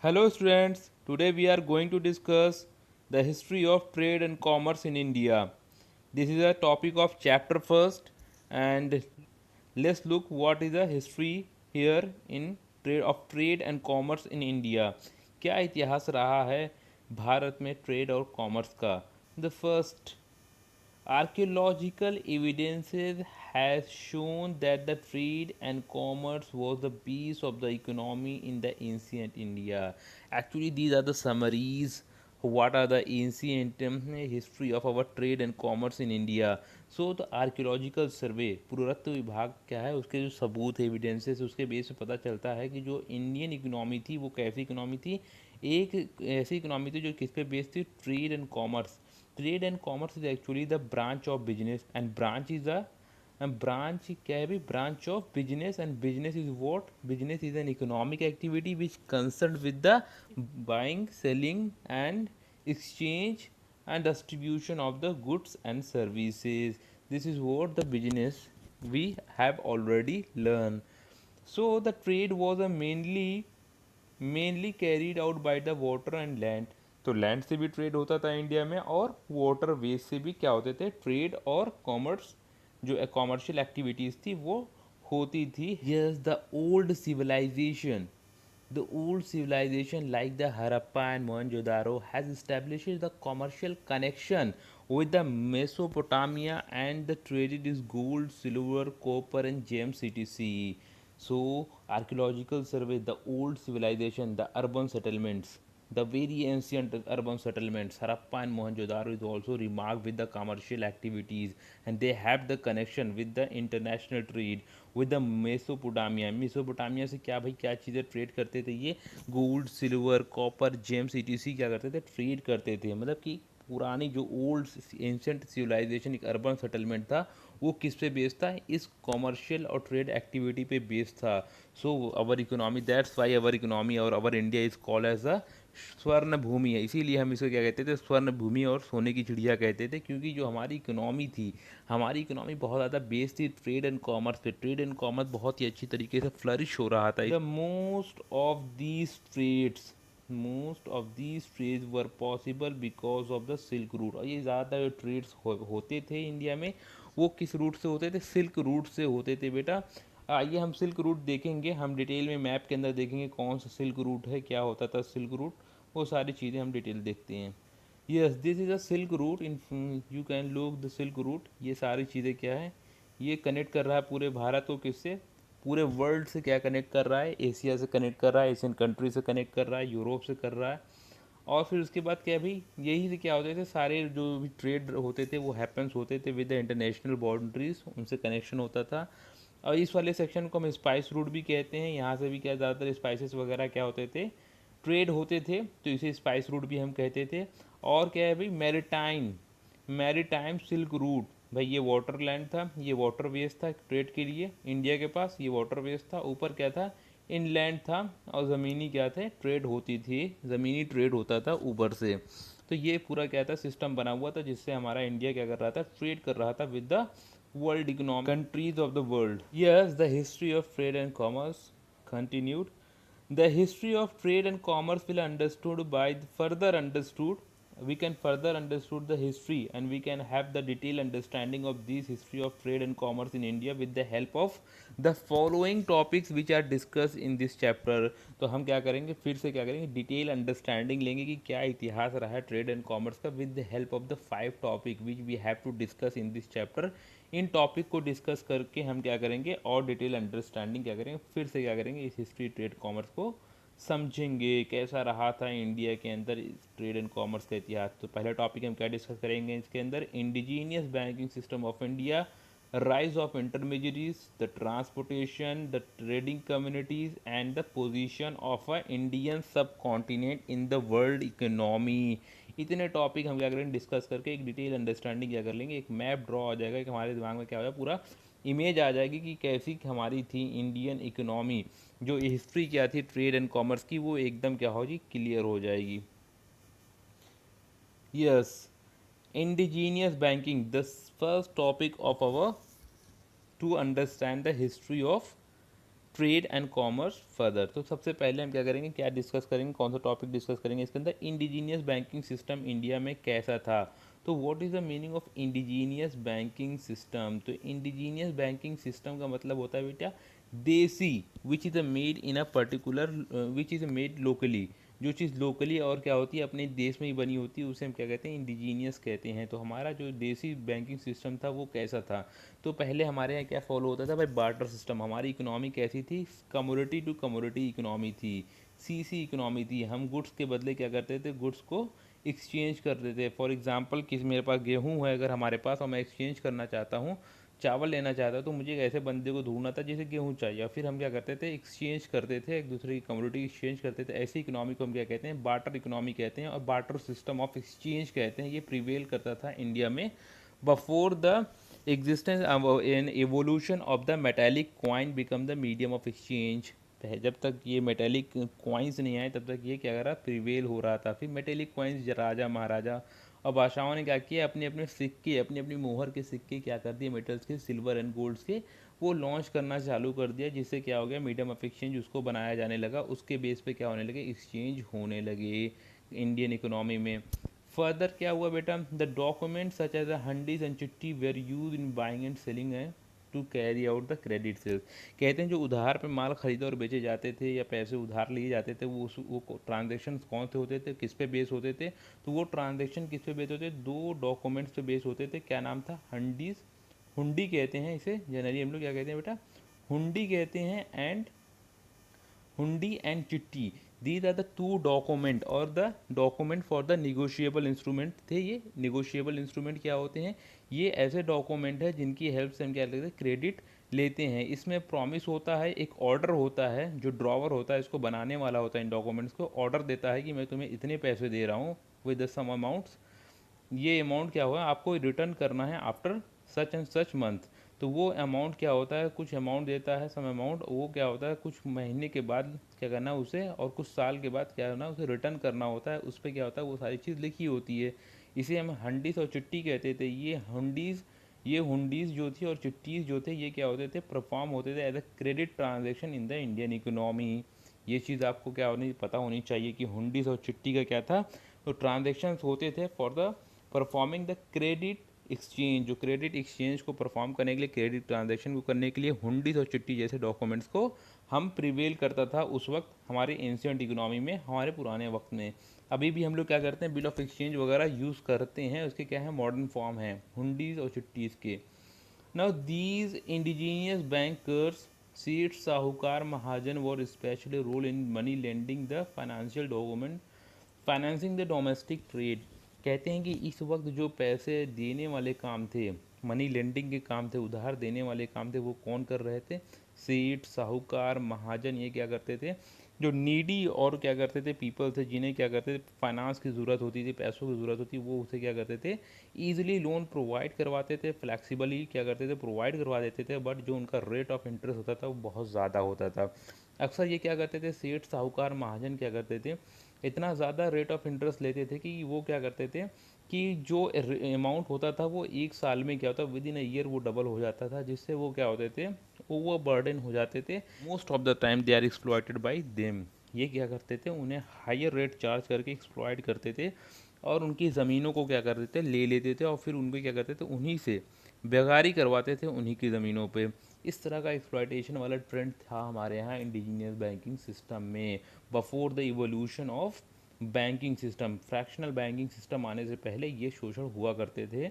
Hello students, today we are going to discuss the history of trade and commerce in India. This is a topic of chapter first and let's look what is the history here in trade and commerce in India. क्या इतिहास रहा है भारत में trade और commerce का? The first archaeological evidences has shown that the trade and commerce was the base of the economy in the ancient India. Actually, these are the summaries. What are the ancient history of our trade and commerce in India? So the archaeological survey, पुरातत्व विभाग क्या है, उसके जो सबूत है, evidences, उसके base पे पता चलता है कि जो इंडियन इकोनॉमी थी वो कैसी इकोनॉमी थी. एक ऐसी इकोनॉमी थी जो किस पे बेस्ड थी? Trade and commerce. Trade and commerce is actually the branch of business, and branch is a branch क्या है भाई? Branch of business, and business is what? Business is an economic activity which concerned with the buying, selling, and exchange and distribution of the goods and services. This is what the business we have already learned. So the trade was a mainly carried out by the water and land. तो land से भी trade होता था India में, और water veg से भी क्या होते थे? ट्रेड और कॉमर्स, जो कॉमर्शियल एक्टिविटीज़ थी वो होती थी. Yes, the old civilization like the Harappa and Mohenjo-daro has established the commercial connection with the Mesopotamia and the traded is gold, silver, copper and gems etc. So archaeological survey, the old civilization, the urban settlements, the very ancient urban settlements, Harappa and Mohenjo-daro is also remarked with the commercial activities, and they have the connection with the international trade with the Mesopotamia. Mesopotamia से क्या भाई, क्या चीज़ें trade करते थे? ये gold, silver, copper, James etc क्या करते थे? ट्रेड करते थे. मतलब कि पुरानी जो ओल्ड एंशंट सिविलाइजेशन, एक अर्बन सेटलमेंट था, वो किस पे बेस्ड था? इस कॉमर्शियल और ट्रेड एक्टिविटी पे बेस्ड था. So our economy, that's why our economy और our India is called as a Swarna Bhumi है. इसीलिए हम इसको क्या कहते थे? स्वर्ण भूमि और सोने की चिड़िया कहते थे, क्योंकि जो हमारी इकोनॉमी थी, हमारी इकोनॉमी बहुत ज़्यादा बेस्ड थी ट्रेड एंड कॉमर्स पे. ट्रेड एंड कॉमर्स बहुत ही अच्छी तरीके से फ्लरिश हो रहा था. The most of these trades were possible because of the silk route. और ये ज़्यादातर जो ट्रेड्स होते थे इंडिया में, वो किस रूट से होते थे? सिल्क रूट से होते थे बेटा. आइए हम सिल्क रूट देखेंगे, हम डिटेल में मैप के अंदर देखेंगे कौन सा सिल्क रूट है, क्या होता था सिल्क रूट, वो सारी चीज़ें हम डिटेल देखते हैं. Yes, this is a silk route. In you can look the silk root. ये सारी चीज़ें क्या है? ये कनेक्ट कर रहा है पूरे भारत को किससे? पूरे वर्ल्ड से. क्या कनेक्ट कर रहा है? एशिया से कनेक्ट कर रहा है, एशियन कंट्री से कनेक्ट कर रहा है, यूरोप से कर रहा है. और फिर उसके बाद क्या भाई, यही से क्या होते थे? सारे जो भी ट्रेड होते थे वो हैपन्स होते थे विद द इंटरनेशनल बाउंड्रीज, उनसे कनेक्शन होता था. और इस वाले सेक्शन को हम स्पाइस रूट भी कहते हैं. यहाँ से भी क्या ज़्यादातर स्पाइसेस वगैरह क्या होते थे? ट्रेड होते थे, तो इसे स्पाइस रूट भी हम कहते थे. और क्या है भाई? Maritime silk route. भाई ये वाटर लैंड था, ये वाटर वेज था ट्रेड के लिए इंडिया के पास, ये वाटर वेज था. ऊपर क्या था? इनलैंड था. और ज़मीनी क्या थे? ट्रेड होती थी, ज़मीनी ट्रेड होता था ऊपर से. तो ये पूरा क्या था? सिस्टम बना हुआ था जिससे हमारा इंडिया क्या कर रहा था? ट्रेड कर रहा था with the world economic countries of the world. Yes, the history of trade and commerce continued. The history of trade and commerce will understood by further understood. We can further understood the history, and we can have the detailed understanding of this history of trade and commerce in India with the help of the following topics which are discussed in this chapter. तो हम क्या करेंगे? फिर से क्या करेंगे? Detail understanding लेंगे कि क्या इतिहास रहा है ट्रेड एंड कॉमर्स का with the help of the 5 topic which we have to discuss in this chapter. इन टॉपिक को डिस्कस करके हम क्या करेंगे? और डिटेल अंडरस्टैंडिंग क्या करेंगे? फिर से क्या करेंगे? इस हिस्ट्री ट्रेड कॉमर्स को समझेंगे, कैसा रहा था इंडिया के अंदर ट्रेड एंड कॉमर्स का इतिहास. तो पहला टॉपिक हम क्या डिस्कस करेंगे इसके अंदर? Indigenous banking system of India, rise of intermediaries, the transportation, the trading communities and the position of a Indian subcontinent in the world economy. इतने टॉपिक हम क्या करेंगे? डिस्कस करके एक डिटेल अंडरस्टैंडिंग क्या कर लेंगे? एक मैप ड्रॉ हो जाएगा कि हमारे दिमाग में क्या हो जाएगा, पूरा इमेज आ जाएगी कि कैसी हमारी थी इंडियन इकोनॉमी. जो हिस्ट्री क्या थी ट्रेड एंड कॉमर्स की, वो एकदम क्या होगी? क्लियर हो जाएगी. Yes, indigenous banking, the first topic of our to understand the history of trade and commerce further. तो सबसे पहले हम क्या करेंगे, क्या डिस्कस करेंगे, कौन सा टॉपिक डिस्कस करेंगे इसके अंदर, इंडिजीनियस बैंकिंग सिस्टम इंडिया में कैसा था। तो what is the meaning of indigenous banking system. तो इंडिजीनियस बैंकिंग सिस्टम का मतलब होता है बेटा देसी, which is made in a particular, which is made locally, जो चीज़ लोकली और क्या होती है अपने देश में ही बनी होती है, उसे हम क्या कहते हैं, इंडिजीनियस कहते हैं। तो हमारा जो देसी बैंकिंग सिस्टम था वो कैसा था। तो पहले हमारे यहाँ क्या फॉलो होता था भाई, बार्टर सिस्टम। हमारी इकोनॉमी कैसी थी, कमोडिटी टू कमोडिटी इकोनॉमी थी, सीसी इकोनॉमी थी। हम गुड्स के बदले क्या करते थे, गुड्स को एक्सचेंज करते थे। फॉर एग्जांपल किस मेरे पास गेहूं है अगर हमारे पास, और मैं एक्सचेंज करना चाहता हूँ, चावल लेना चाहता हूँ, तो मुझे एक ऐसे बंदे को ढूंढना था जिसे गेहूं चाहिए, और फिर हम क्या करते थे, एक्सचेंज करते थे, एक दूसरे की कमोडिटी एक्सचेंज करते थे। ऐसी इकोनॉमी को हम क्या कहते हैं, बार्टर इकोनॉमी कहते हैं, और बार्टर सिस्टम ऑफ एक्सचेंज कहते हैं। ये प्रिवेल करता था इंडिया में before the existence and evolution of the metallic coin become the medium of exchange। जब तक ये मेटेलिक कॉइन्स नहीं आए तब तक ये क्या कर रहा, प्रिवेल हो रहा था। फिर मेटेलिक कॉइन्स राजा महाराजा और बादशाहों ने क्या किया, अपने अपने सिक्के, अपनी अपनी मोहर के सिक्के क्या कर दिए, मेटल्स के, सिल्वर एंड गोल्ड्स के, वो लॉन्च करना चालू कर दिया, जिससे क्या हो गया, मीडियम ऑफ एक्सचेंज उसको बनाया जाने लगा। उसके बेस पे क्या होने लगे, एक्सचेंज होने लगे इंडियन इकोनॉमी में। फर्दर क्या हुआ बेटा, the document such as hundis and chitthi were used in buying and selling है to carry out the credit sales. कहते हैं जो उधार पे माल खरीदे और बेचे जाते थे या पैसे उधार लिए जाते थे, वो ट्रांजेक्शन कौन से होते थे, किस पे बेस होते थे। तो वो ट्रांजेक्शन किस पे बेस होते थे, दो डॉक्यूमेंट्स पे बेस होते थे। क्या नाम था, हंडीज, हुंडी कहते हैं इसे जनरली हम लोग, क्या कहते हैं बेटा, हुंडी कहते हैं, and hundi and chitthi. These are the two document और the document for the negotiable instrument थे। ये निगोशिएबल इंस्ट्रूमेंट क्या होते हैं, ये ऐसे डॉक्यूमेंट है जिनकी हेल्प से हम क्या करते हैं, क्रेडिट लेते हैं। इसमें प्रॉमिस होता है, एक ऑर्डर होता है, जो ड्रॉवर होता है इसको बनाने वाला होता है, इन डॉक्यूमेंट्स को ऑर्डर देता है कि मैं तुम्हें इतने पैसे दे रहा हूँ विद द सम अमाउंट्स, ये अमाउंट क्या हुआ आपको रिटर्न करना है after such and such month. तो वो अमाउंट क्या होता है, कुछ अमाउंट देता है, सम अमाउंट, वो क्या होता है कुछ महीने के बाद क्या करना है उसे, और कुछ साल के बाद क्या करना है उसे रिटर्न करना होता है। उस पर क्या होता है, वो सारी चीज़ लिखी होती है। इसे हम हंडीस और चिट्ठी कहते थे। ये हुंडीज जो थी और चिट्टीज जो थे, ये क्या होते थे, परफॉर्म होते थे as a credit transaction in the Indian economy. ये चीज़ आपको क्या होनी, पता होनी चाहिए कि हुंडीज और चिट्ठी का क्या था। तो ट्रांजेक्शन्स होते थे for the performing the credit exchange, जो क्रेडिट एक्सचेंज को परफॉर्म करने के लिए, क्रेडिट ट्रांजैक्शन को करने के लिए हुंडीज और चिट्ठी जैसे डॉक्यूमेंट्स को हम प्रिवेल करता था उस वक्त हमारे एंशियंट इकोनॉमी में, हमारे पुराने वक्त में। अभी भी हम लोग क्या करते हैं, बिल ऑफ एक्सचेंज वगैरह यूज़ करते हैं, उसके क्या है, मॉडर्न फॉर्म है हुंडीज और चिट्टीज़ के। नाउ दीज इंडिजीनियस बैंकर्स, सीट, sahukar, mahajan were specially role in money lending the financial document financing the domestic trade. कहते हैं कि इस वक्त जो पैसे देने वाले काम थे, मनी लेंडिंग के काम थे, उधार देने वाले काम थे, वो कौन कर रहे थे, सेठ, साहूकार, महाजन। ये क्या करते थे, जो नीडी और क्या करते थे पीपल थे, जिन्हें क्या करते थे फाइनेंस की ज़रूरत होती थी, पैसों की ज़रूरत होती, वो उसे क्या करते थे, ईजिली लोन प्रोवाइड करवाते थे, फ्लैक्सिबली क्या करते थे, प्रोवाइड करवा देते थे। बट जो उनका रेट ऑफ इंटरेस्ट होता था वो बहुत ज़्यादा होता था। अक्सर ये क्या करते थे, सेठ, साहूकार, महाजन क्या करते थे, इतना ज़्यादा रेट ऑफ इंटरेस्ट लेते थे कि वो क्या करते थे कि जो अमाउंट होता था वो एक साल में क्या होता, विद इन अ ईयर वो डबल हो जाता था, जिससे वो क्या होते थे, ओवर बर्डन हो जाते थे। Most of the time they are exploited by them. ये क्या करते थे, उन्हें हायर रेट चार्ज करके एक्सप्लॉयट करते थे, और उनकी ज़मीनों को क्या करते थे, ले लेते थे, और फिर उनको क्या करते थे, उन्हीं से बेगारी करवाते थे उन्हीं की ज़मीनों पे। इस तरह का एक्सप्लॉयटेशन वाला ट्रेंड था हमारे यहाँ इंडिजीनियस बैंकिंग सिस्टम में, before the evolution of banking system. Fractional banking system आने से पहले ये शोषण हुआ करते थे।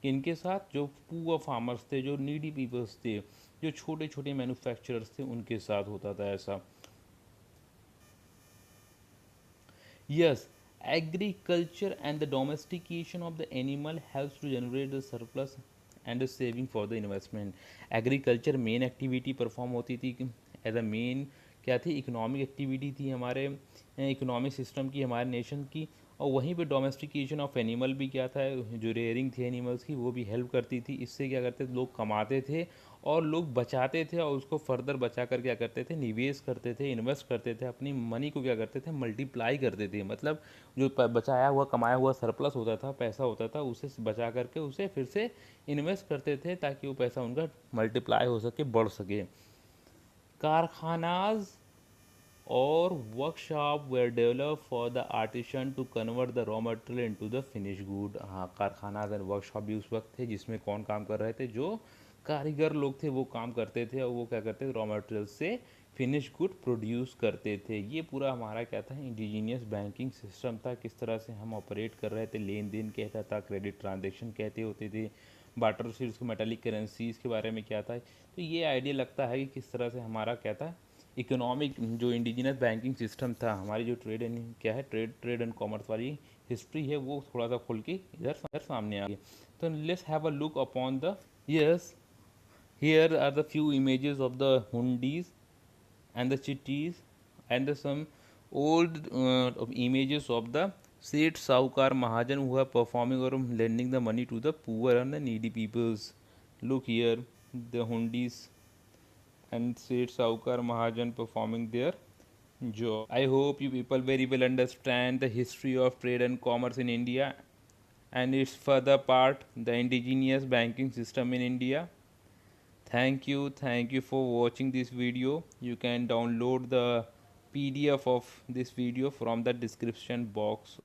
इनके साथ जो पुअर फार्मर्स थे, जो नीडी पीपल्स थे, जो छोटे छोटे मैन्युफैक्चरर्स थे, उनके साथ होता था ऐसा। Yes, agriculture and the domestication of the animal helps to generate the surplus and the saving for the investment. Agriculture main activity perform होती थी एज अ मेन, क्या थी, इकोनॉमिक एक्टिविटी थी हमारे इकोनॉमिक सिस्टम की, हमारे नेशन की। और वहीं पे डोमेस्टिकेशन ऑफ एनिमल भी क्या था, जो रेयरिंग थी एनिमल्स की, वो भी हेल्प करती थी। इससे क्या करते थे, लोग कमाते थे और लोग बचाते थे, और उसको फर्दर बचा कर क्या करते थे, निवेश करते थे, इन्वेस्ट करते थे, अपनी मनी को क्या करते थे, मल्टीप्लाई करते थे। मतलब जो बचाया हुआ कमाया हुआ सरप्लस होता था, पैसा होता था, उसे बचा करके उसे फिर से इन्वेस्ट करते थे, ताकि वो पैसा उनका मल्टीप्लाई हो सके, बढ़ सके। Karkhanas or workshop were developed for the artisan to convert the raw material into the finished good. हाँ, कारखानाज एंड वर्कशॉप भी उस वक्त थे जिसमें कौन काम कर रहे थे, जो कारीगर लोग थे वो काम करते थे और वो क्या करते थे, रॉ मटेरियल से फिनिश गुड प्रोड्यूस करते थे। ये पूरा हमारा क्या था, इंडिजीनियस बैंकिंग सिस्टम था, किस तरह से हम ऑपरेट कर रहे थे, लेन देन कहता था, क्रेडिट ट्रांजेक्शन कहते होते थे, बाटर सीड्स मेटालिक करेंसीज के बारे में क्या था। तो ये आइडिया लगता है कि किस तरह से हमारा क्या था, इकोनॉमिक जो इंडिजिनस बैंकिंग सिस्टम था, हमारी जो ट्रेड एंड क्या है, ट्रेड एंड कॉमर्स वाली हिस्ट्री है, वो थोड़ा सा खुल के इधर सामने आ गई। तो let's have a look upon the, yes, here are the few images of the hundis and the chittis and the some old of images of the Seth Saukar Mahajan who are performing or lending the money to the poor and the needy peoples. Look here, the hundis and Seth Saukar Mahajan performing their job. I hope you people very well understand the history of trade and commerce in India and its further part, the indigenous banking system in India. Thank you for watching this video. You can download the PDF of this video from the description box